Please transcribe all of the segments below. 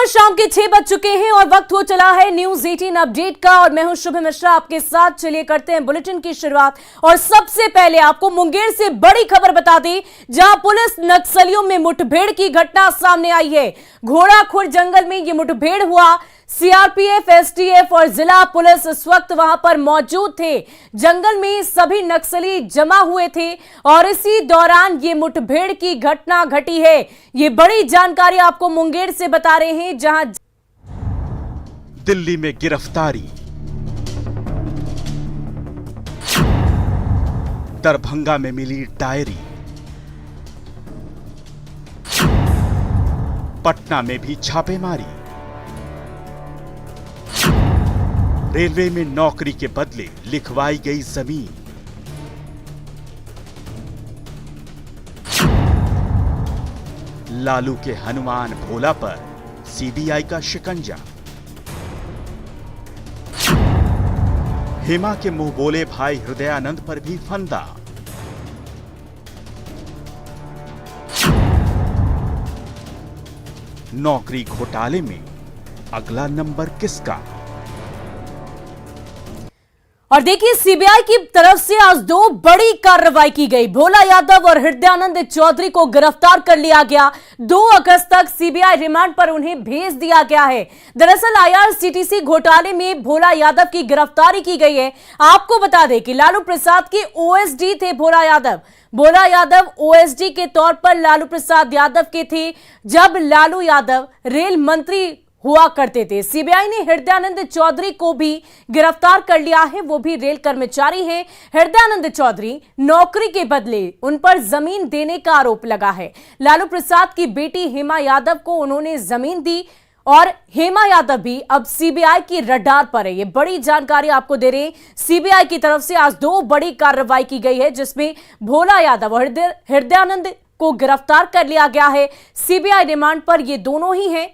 और शाम के 6 बज चुके हैं और वक्त हो चला है न्यूज 18 अपडेट का। और मैं हूं शुभ मिश्रा आपके साथ। चलिए करते हैं बुलेटिन की शुरुआत। और सबसे पहले आपको मुंगेर से बड़ी खबर बता दी, जहां पुलिस नक्सलियों में मुठभेड़ की घटना सामने आई है। घोड़ाखुर जंगल में यह मुठभेड़ हुआ। सीआरपीएफ, एसटीएफ और जिला पुलिस इस वक्त वहां पर मौजूद थे। जंगल में सभी नक्सली जमा हुए थे और इसी दौरान ये मुठभेड़ की घटना घटी है। ये बड़ी जानकारी आपको मुंगेर से बता रहे हैं, जहां दिल्ली में गिरफ्तारी, दरभंगा में मिली डायरी, पटना में भी छापेमारी, रेलवे में नौकरी के बदले लिखवाई गई जमीन, लालू के हनुमान भोला पर सीबीआई का शिकंजा, हेमा के मुंह बोले भाई हृदयानंद पर भी फंदा, नौकरी घोटाले में अगला नंबर किसका। और देखिए, सीबीआई की तरफ से आज दो बड़ी कार्रवाई की गई। भोला यादव और हृदयानंद चौधरी को गिरफ्तार कर लिया गया। 2 अगस्त तक सीबीआई रिमांड पर उन्हें भेज दिया गया है। दरअसल आईआरसीटीसी घोटाले में भोला यादव की गिरफ्तारी की गई है। आपको बता दें कि लालू प्रसाद के ओएसडी थे भोला यादव। भोला यादव ओएसडी के तौर पर लालू प्रसाद यादव के थे, जब लालू यादव रेल मंत्री हुआ करते थे। सीबीआई ने हृदयानंद चौधरी को भी गिरफ्तार कर लिया है। वो भी रेल कर्मचारी हैं। हृदयानंद चौधरी नौकरी के बदले उन पर जमीन देने का आरोप लगा है। लालू प्रसाद की बेटी हेमा यादव को उन्होंने जमीन दी और हेमा यादव भी अब सीबीआई की रडार पर है। ये बड़ी जानकारी आपको दे रहे हैं। सीबीआई की तरफ से आज 2 बड़ी कार्रवाई की गई है, जिसमें भोला यादव और हृदयानंद को गिरफ्तार कर लिया गया है। सीबीआई रिमांड पर ये दोनों ही हैं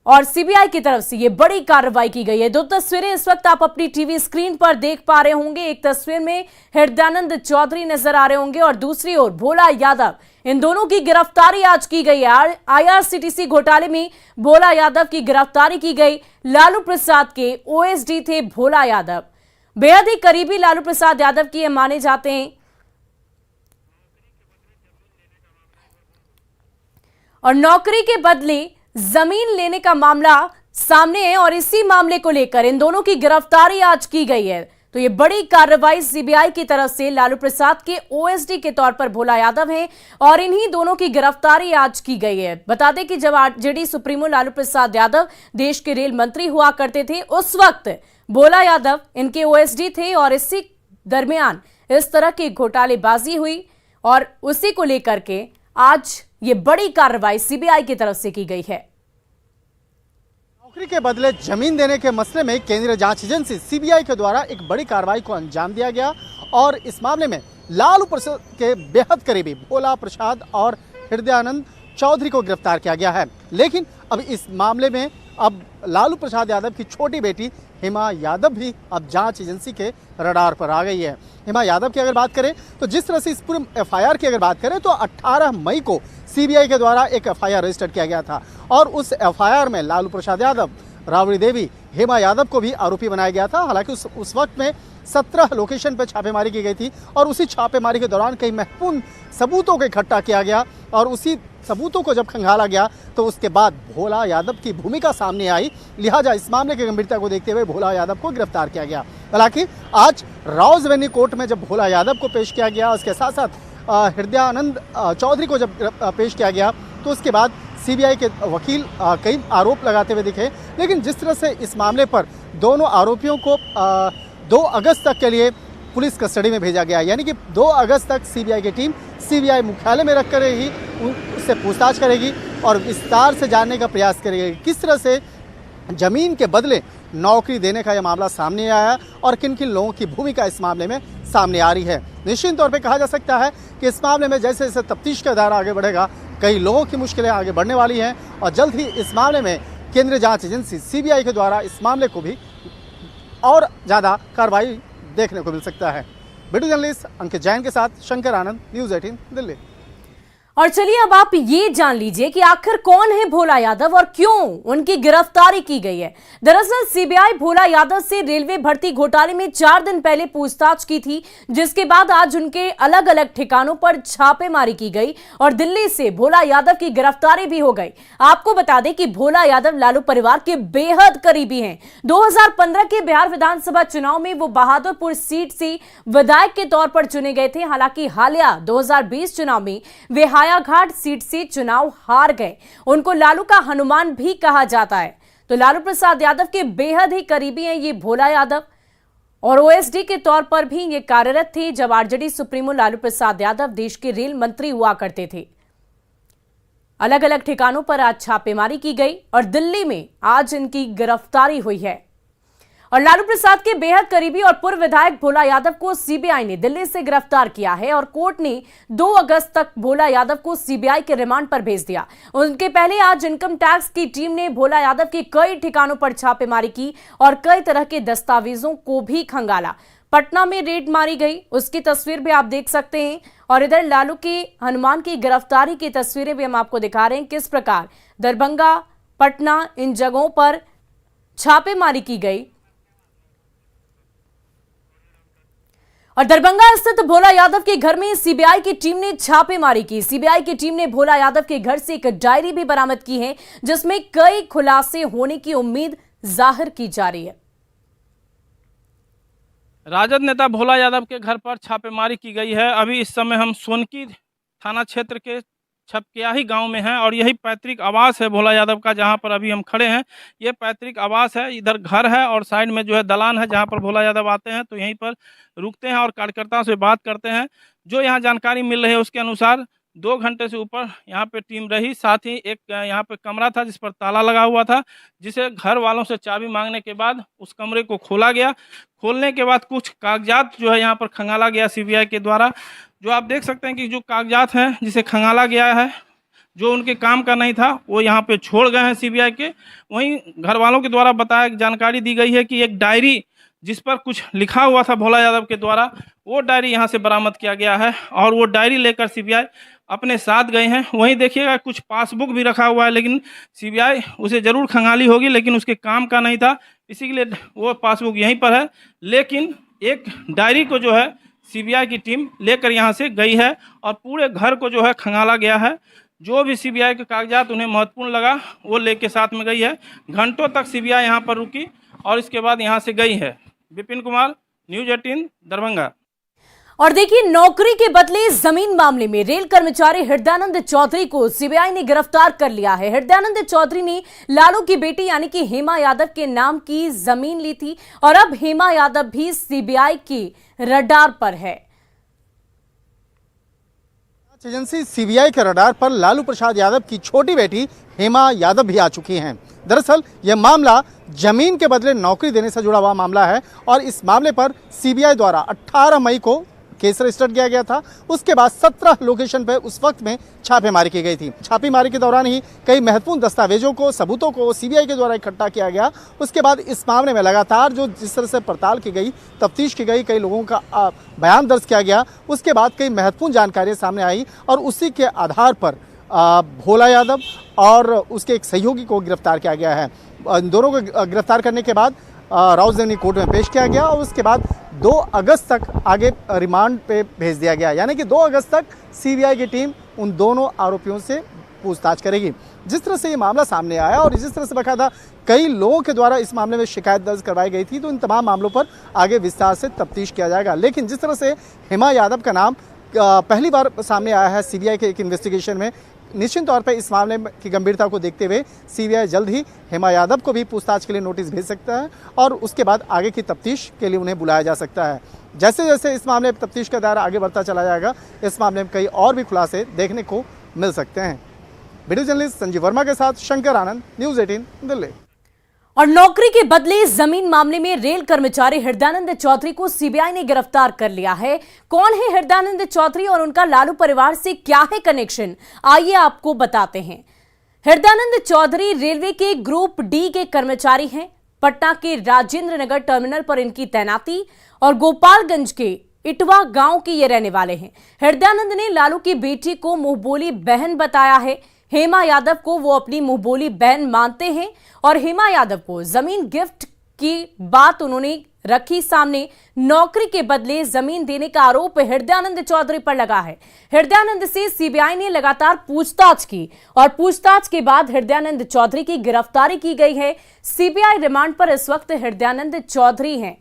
और सीबीआई की तरफ से ये बड़ी कार्रवाई की गई है। 2 तस्वीरें इस वक्त आप अपनी टीवी स्क्रीन पर देख पा रहे होंगे। एक तस्वीर में हृदयानंद चौधरी नजर आ रहे होंगे और दूसरी ओर भोला यादव। इन दोनों की गिरफ्तारी आज की गई है। आईआरसीटीसी घोटाले में भोला यादव की गिरफ्तारी की गई। लालू प्रसाद के ओएसडी थे भोला यादव। बेहद ही करीबी लालू प्रसाद यादव की माने जाते हैं और नौकरी के बदले जमीन लेने का मामला सामने है और इसी मामले को लेकर इन दोनों की गिरफ्तारी आज की गई है। तो ये बड़ी कार्रवाई सीबीआई की तरफ से लालू प्रसाद के ओएसडी के तौर पर भोला यादव हैं और इन्हीं दोनों की गिरफ्तारी आज की गई है। बता दें कि जब आरजेडी सुप्रीमो लालू प्रसाद यादव देश के रेल मंत्री हुआ करते थे, उस वक्त भोला यादव इनके ओएसडी थे और इसी दरमियान इस तरह की घोटालेबाजी हुई और उसी को लेकर के आज ये बड़ी कार्रवाई सीबीआई की तरफ से की गई है। नौकरी के बदले जमीन देने के मसले में केंद्रीय जांच एजेंसी सीबीआई के द्वारा एक बड़ी कार्रवाई को अंजाम दिया गया और इस मामले में लालू प्रसाद के बेहद करीबी भोला प्रसाद और हृदयानंद चौधरी को गिरफ्तार किया गया है। लेकिन अब इस मामले में अब लालू प्रसाद यादव की छोटी बेटी हेमा यादव भी अब जांच एजेंसी के रडार पर आ गई है। हेमा यादव की अगर बात करें तो जिस तरह से इस पूरे एफआईआर की अगर बात करें तो 18 मई को सीबीआई के द्वारा एक एफआईआर रजिस्टर किया गया था और उस एफआईआर में लालू प्रसाद यादव, राबड़ी देवी, हेमा यादव को भी आरोपी बनाया गया था। हालांकि उस वक्त में 17 लोकेशन पर छापेमारी की गई थी और उसी छापेमारी के दौरान कई महत्वपूर्ण सबूतों को इकट्ठा किया गया और उसी सबूतों को जब खंगाला गया तो उसके बाद भोला यादव की भूमिका सामने आई। लिहाजा इस मामले की गंभीरता को देखते हुए भोला यादव को गिरफ्तार किया गया। हालांकि आज राउज एवेन्यू कोर्ट में जब भोला यादव को पेश किया गया, उसके साथ साथ हृदयानंद चौधरी को जब पेश किया गया तो उसके बाद सीबीआई के वकील कई आरोप लगाते हुए दिखे। लेकिन जिस तरह से इस मामले पर दोनों आरोपियों को 2 अगस्त तक के लिए पुलिस कस्टडी में भेजा गया, यानी कि 2 अगस्त तक सीबीआई की टीम सीबीआई मुख्यालय में रख कर ही उससे पूछताछ करेगी और विस्तार से जानने का प्रयास करेगी किस तरह से जमीन के बदले नौकरी देने का यह मामला सामने आया और किन किन लोगों की भूमिका इस मामले में सामने आ रही है। निश्चित तौर पे कहा जा सकता है कि इस मामले में जैसे जैसे तफ्तीश का दायरा आगे बढ़ेगा, कई लोगों की मुश्किलें आगे बढ़ने वाली हैं और जल्द ही इस मामले में केंद्रीय जांच एजेंसी सीबीआई के द्वारा इस मामले को भी और ज़्यादा कार्रवाई देखने को मिल सकता है। वीडियो जर्नलिस्ट अंकित जैन के साथ शंकर आनंद, न्यूज़ 18 दिल्ली। और चलिए अब आप ये जान लीजिए कि आखिर कौन है भोला यादव और क्यों उनकी गिरफ्तारी की गई है। दरअसल सीबीआई भोला यादव से रेलवे भर्ती घोटाले में 4 दिन पहले पूछताछ की थी, जिसके बाद आज उनके अलग अलग ठिकानों पर छापेमारी की गई और दिल्ली से भोला यादव की गिरफ्तारी भी हो गई। आपको बता दें कि भोला यादव लालू परिवार के बेहद करीबी हैं। 2015 के बिहार विधानसभा चुनाव में वो बहादुरपुर सीट से विधायक के तौर पर चुने गए थे। हालांकि हालिया 2020 चुनाव में वे हायाघाट सीट से चुनाव हार गए। उनको लालू का हनुमान भी कहा जाता है। तो लालू प्रसाद यादव के बेहद ही करीबी हैं ये भोला यादव और ओएसडी के तौर पर भी ये कार्यरत थे जब आरजेडी सुप्रीमो लालू प्रसाद यादव देश के रेल मंत्री हुआ करते थे। अलग अलग ठिकानों पर आज छापेमारी की गई और दिल्ली में आज इनकी गिरफ्तारी हुई है। और लालू प्रसाद के बेहद करीबी और पूर्व विधायक भोला यादव को सीबीआई ने दिल्ली से गिरफ्तार किया है और कोर्ट ने 2 अगस्त तक भोला यादव को सीबीआई के रिमांड पर भेज दिया। उनके पहले आज इनकम टैक्स की टीम ने भोला यादव के कई ठिकानों पर छापेमारी की और कई तरह के दस्तावेजों को भी खंगाला। पटना में रेड मारी गई, उसकी तस्वीर भी आप देख सकते हैं। और इधर लालू के हनुमान की गिरफ्तारी की तस्वीरें भी हम आपको दिखा रहे हैं, किस प्रकार दरभंगा, पटना, इन जगहों पर छापेमारी की गई। और दरभंगा स्थित भोला यादव के घर में सीबीआई की टीम ने छापेमारी की। सीबीआई की टीम ने भोला यादव के घर से एक डायरी भी बरामद की है, जिसमें कई खुलासे होने की उम्मीद जाहिर की जा रही है। राजद नेता भोला यादव के घर पर छापेमारी की गई है। अभी इस समय हम सोनकी थाना क्षेत्र के छपकियाही गांव में हैं और यही पैतृक आवास है भोला यादव का, जहां पर अभी हम खड़े हैं। ये पैतृक आवास है, इधर घर है और साइड में जो है दलान है जहां पर भोला यादव आते हैं। तो यहीं पर रुकते हैं और कार्यकर्ताओं से बात करते हैं। जो यहाँ जानकारी मिल रही है उसके अनुसार 2 घंटे से ऊपर यहाँ पे टीम रही। साथ ही एक यहाँ पे कमरा था जिस पर ताला लगा हुआ था, जिसे घर वालों से चाबी मांगने के बाद उस कमरे को खोला गया। खोलने के बाद कुछ कागजात जो है यहाँ पर खंगाला गया सीबीआई के द्वारा। जो आप देख सकते हैं कि जो कागजात हैं जिसे खंगाला गया है, जो उनके काम का नहीं था वो यहाँ पे छोड़ गए हैं सीबीआई के। वहीं घर वालों के द्वारा बताया जानकारी दी गई है कि एक डायरी जिस पर कुछ लिखा हुआ था भोला यादव के द्वारा, वो डायरी यहाँ से बरामद किया गया है और वो डायरी लेकर सीबीआई अपने साथ गए हैं। वहीं देखिएगा कुछ पासबुक भी रखा हुआ है, लेकिन सीबीआई उसे ज़रूर खंगाली होगी, लेकिन उसके काम का नहीं था, इसी के लिए वो पासबुक यहीं पर है। लेकिन एक डायरी को जो है सीबीआई की टीम लेकर यहाँ से गई है और पूरे घर को जो है खंगाला गया है। जो भी सीबीआई के कागजात उन्हें महत्वपूर्ण लगा वो लेके साथ में गई है। घंटों तक सीबीआई यहाँ पर रुकी और इसके बाद यहाँ से गई है। विपिन कुमार, न्यूज 18 दरभंगा। और देखिए, नौकरी के बदले जमीन मामले में रेल कर्मचारी हृदयानंद चौधरी को सीबीआई ने गिरफ्तार कर लिया है। हृदयानंद चौधरी ने लालू की बेटी यानी कि हेमा यादव के नाम की जमीन ली थी और अब हेमा यादव भी सीबीआई की रडार पर है। एजेंसी सीबीआई के रडार पर लालू प्रसाद यादव की छोटी बेटी हेमा यादव भी आ चुकी हैं। दरअसल यह मामला जमीन के बदले नौकरी देने से जुड़ा हुआ मामला है और इस मामले पर सीबीआई द्वारा 18 मई को केस रजिस्टर किया गया था। उसके बाद 17 लोकेशन पर उस वक्त में छापेमारी की गई थी। छापेमारी के दौरान ही कई महत्वपूर्ण दस्तावेजों को, सबूतों को सीबीआई के द्वारा इकट्ठा किया गया। उसके बाद इस मामले में लगातार जो जिस तरह से पड़ताल की गई, तफ्तीश की गई, कई लोगों का बयान दर्ज किया गया, उसके बाद कई महत्वपूर्ण जानकारियाँ सामने आई और उसी के आधार पर भोला यादव और उसके एक सहयोगी को गिरफ्तार किया गया है। दोनों को गिरफ्तार करने के बाद राउज़ेवनी कोर्ट में पेश किया गया और उसके बाद 2 अगस्त तक आगे रिमांड पे भेज दिया गया। यानी कि 2 अगस्त तक सीबीआई की टीम उन दोनों आरोपियों से पूछताछ करेगी। जिस तरह से ये मामला सामने आया और जिस तरह से बाकायदा कई लोगों के द्वारा इस मामले में शिकायत दर्ज करवाई गई थी, तो इन तमाम मामलों पर आगे विस्तार से तफ्तीश किया जाएगा। लेकिन जिस तरह से हेमा यादव का नाम पहली बार सामने आया है सीबीआई के एक इन्वेस्टिगेशन में, निश्चित तौर पर इस मामले की गंभीरता को देखते हुए सीबीआई जल्द ही हेमा यादव को भी पूछताछ के लिए नोटिस भेज सकता है और उसके बाद आगे की तफ्तीश के लिए उन्हें बुलाया जा सकता है। जैसे जैसे इस मामले में तफ्तीश का दायरा आगे बढ़ता चला जाएगा, इस मामले में कई और भी खुलासे देखने को मिल सकते हैं। वीडियो जर्नलिस्ट संजीव वर्मा के साथ शंकर आनंद, न्यूज़ 18 दिल्ली। और नौकरी के बदले जमीन मामले में रेल कर्मचारी हृदयानंद चौधरी को सीबीआई ने गिरफ्तार कर लिया है। कौन है हृदयानंद चौधरी और उनका लालू परिवार से क्या है कनेक्शन, आइए आपको बताते हैं। हृदयानंद चौधरी रेलवे के ग्रुप डी के कर्मचारी हैं। पटना के राजेंद्र नगर टर्मिनल पर इनकी तैनाती और गोपालगंज के इटवा गांव की ये रहने वाले हैं। हृदयानंद ने लालू की बेटी को मुंहबोली बहन बताया है। हेमा यादव को वो अपनी मुंहबोली बहन मानते हैं और हेमा यादव को जमीन गिफ्ट की बात उन्होंने रखी सामने। नौकरी के बदले जमीन देने का आरोप हृदयानंद चौधरी पर लगा है। हृदयानंद से सीबीआई ने लगातार पूछताछ की और पूछताछ के बाद हृदयानंद चौधरी की गिरफ्तारी की गई है। सीबीआई रिमांड पर इस वक्त हृदयानंद चौधरी हैं।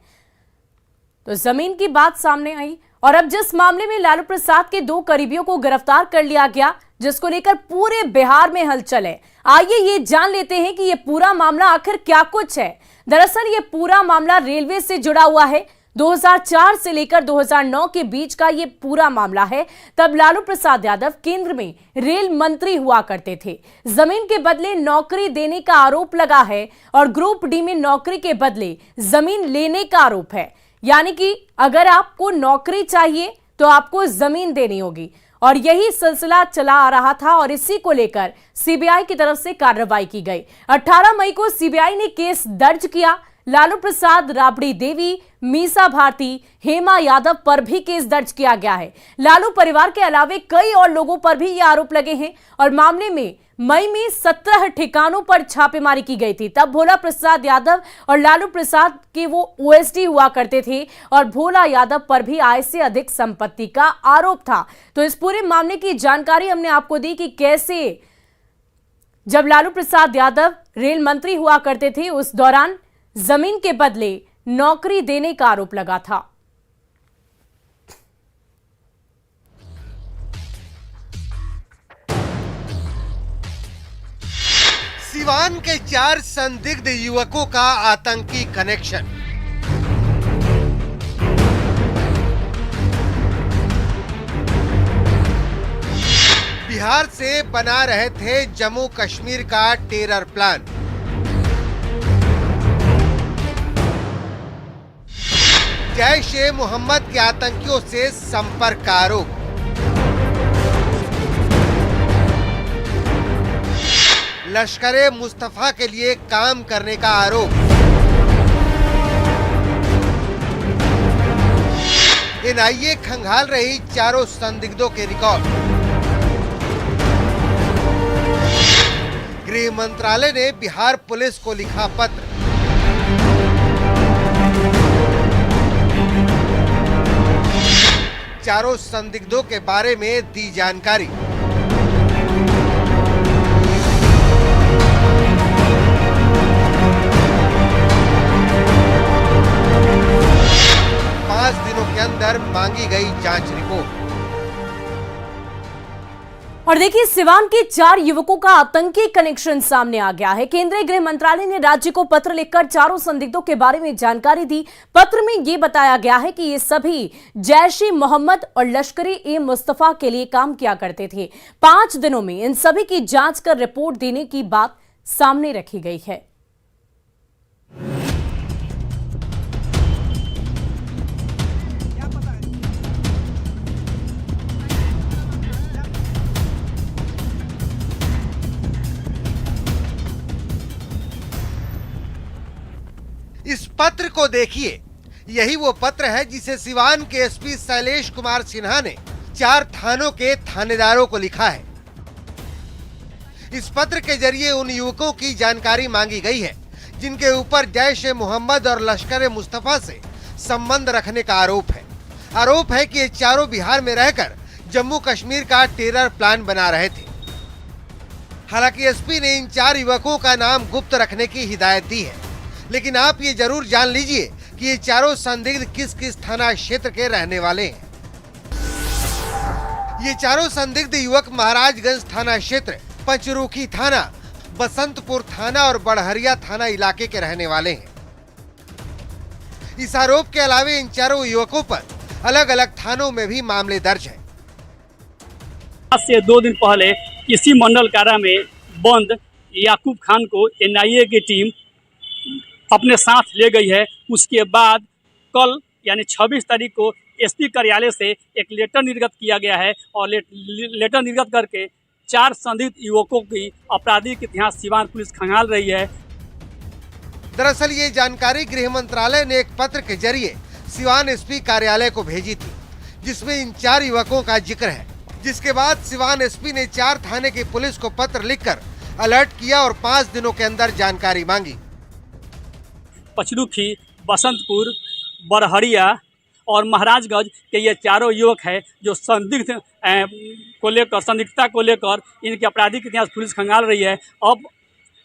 तो जमीन की बात सामने आई और अब जिस मामले में लालू प्रसाद के 2 करीबियों को गिरफ्तार कर लिया गया, जिसको लेकर पूरे बिहार में हलचल है, आइए ये जान लेते हैं कि ये पूरा मामला आखिर क्या कुछ है। दरअसल ये पूरा मामला रेलवे से जुड़ा हुआ है। 2004 से लेकर 2009 के बीच का ये पूरा मामला है। तब लालू प्रसाद यादव केंद्र में रेल मंत्री हुआ करते थे। जमीन के बदले नौकरी देने का आरोप लगा है और ग्रुप डी में नौकरी के बदले जमीन लेने का आरोप है। यानी कि अगर आपको नौकरी चाहिए तो आपको जमीन देनी होगी और यही सिलसिला चला आ रहा था और इसी को लेकर सीबीआई की तरफ से कार्रवाई की गई। 18 मई को सीबीआई ने केस दर्ज किया। लालू प्रसाद, राबड़ी देवी, मीसा भारती, हेमा यादव पर भी केस दर्ज किया गया है। लालू परिवार के अलावे कई और लोगों पर भी ये आरोप लगे हैं और मामले में मई में 17 ठिकानों पर छापेमारी की गई थी। तब भोला प्रसाद यादव और लालू प्रसाद के वो ओएसडी हुआ करते थे और भोला यादव पर भी आय से अधिक संपत्ति का आरोप था। तो इस पूरे मामले की जानकारी हमने आपको दी कि कैसे जब लालू प्रसाद यादव रेल मंत्री हुआ करते थे उस दौरान जमीन के बदले नौकरी देने का आरोप लगा था। सिवान के 4 संदिग्ध युवकों का आतंकी कनेक्शन। बिहार से बना रहे थे जम्मू कश्मीर का टेरर प्लान। जैश-ए-मोहम्मद के आतंकियों से संपर्क का आरोप। लश्कर-ए-मुस्तफा के लिए काम करने का आरोप। एनआईए खंगाल रही चारों संदिग्धों के रिकॉर्ड। गृह मंत्रालय ने बिहार पुलिस को लिखा पत्र। चारों संदिग्धों के बारे में दी जानकारी। दिनों के अंदर मांगी गई जांच रिपोर्ट। और देखिए, सिवान के 4 युवकों का आतंकी कनेक्शन सामने आ गया है। केंद्रीय गृह मंत्रालय ने राज्य को पत्र लिखकर चारों संदिग्धों के बारे में जानकारी दी। पत्र में यह बताया गया है कि ये सभी जैश-ए-मोहम्मद और लश्कर-ए-मुस्तफा के लिए काम किया करते थे। 5 दिनों में इन सभी की जांच कर रिपोर्ट देने की बात सामने रखी गई है। इस पत्र को देखिए, यही वो पत्र है जिसे सिवान के एसपी शैलेश कुमार सिन्हा ने 4 थानों के थानेदारों को लिखा है। इस पत्र के जरिए उन युवकों की जानकारी मांगी गई है जिनके ऊपर जैश-ए-मोहम्मद और लश्कर-ए-मुस्तफा से संबंध रखने का आरोप है। आरोप है कि ये चारों बिहार में रहकर जम्मू कश्मीर का टेरर प्लान बना रहे थे। हालांकि एसपी ने इन 4 युवकों का नाम गुप्त रखने की हिदायत दी है, लेकिन आप ये जरूर जान लीजिए कि ये चारों संदिग्ध किस किस थाना क्षेत्र के रहने वाले हैं। ये चारों संदिग्ध युवक महाराजगंज थाना क्षेत्र, पंचरुखी थाना, बसंतपुर थाना और बड़हरिया थाना इलाके के रहने वाले हैं। इस आरोप के अलावा इन चारों युवकों पर अलग अलग थानों में भी मामले दर्ज हैं। आज से 2 दिन पहले इसी मंडल कारा में बंद याकूब खान को एनआईए की टीम अपने साथ ले गई है। उसके बाद कल यानी 26 तारीख को एसपी कार्यालय से एक लेटर निर्गत किया गया है और लेटर निर्गत करके 4 संदिग्ध युवकों की आपराधिक इतिहास सिवान पुलिस खंगाल रही है। दरअसल ये जानकारी गृह मंत्रालय ने एक पत्र के जरिए सिवान एसपी कार्यालय को भेजी थी, जिसमें इन 4 युवकों का जिक्र है। जिसके बाद सिवान एसपी ने 4 थाने की पुलिस को पत्र लिखकर अलर्ट किया और 5 दिनों के अंदर जानकारी मांगी। पचरुखी, बसंतपुर, बरहरिया और महाराजगंज के ये चारों युवक हैं जो संदिग्धता को लेकर इनके आपराधिक इतिहास पुलिस खंगाल रही है। अब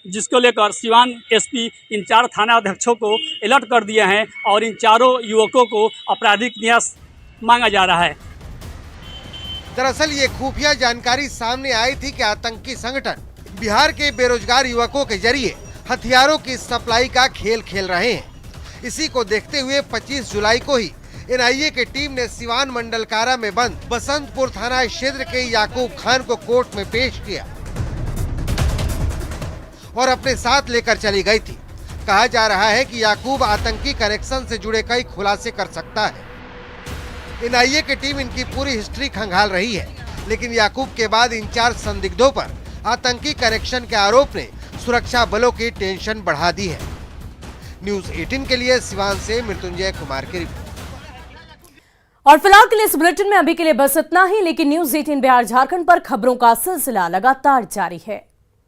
जिसको लेकर सिवान एसपी इन 4 थाना अध्यक्षों को अलर्ट कर दिए हैं और इन चारों युवकों को आपराधिक इतिहास मांगा जा रहा है। दरअसल ये खुफिया जानकारी सामने आई थी कि आतंकी संगठन बिहार के बेरोजगार युवकों के जरिए हथियारों की सप्लाई का खेल खेल रहे हैं। इसी को देखते हुए 25 जुलाई को ही एनआईए की टीम ने सिवान मंडल कारा में बंद बसंतपुर थाना क्षेत्र के याकूब खान को कोर्ट में पेश किया और अपने साथ लेकर चली गई थी। कहा जा रहा है कि याकूब आतंकी कनेक्शन से जुड़े कई खुलासे कर सकता है। एनआईए की टीम इनकी पूरी हिस्ट्री खंगाल रही है, लेकिन याकूब के बाद इन 4 संदिग्धों पर आतंकी कनेक्शन के आरोप ने सुरक्षा बलों की टेंशन बढ़ा दी है। न्यूज़ 18 के लिए सिवान से मृत्युंजय कुमार की रिपोर्ट। और फिलहाल के लिए इस बुलेटिन में अभी के लिए बस इतना ही, लेकिन न्यूज़ 18 बिहार झारखंड पर खबरों का सिलसिला लगातार जारी है।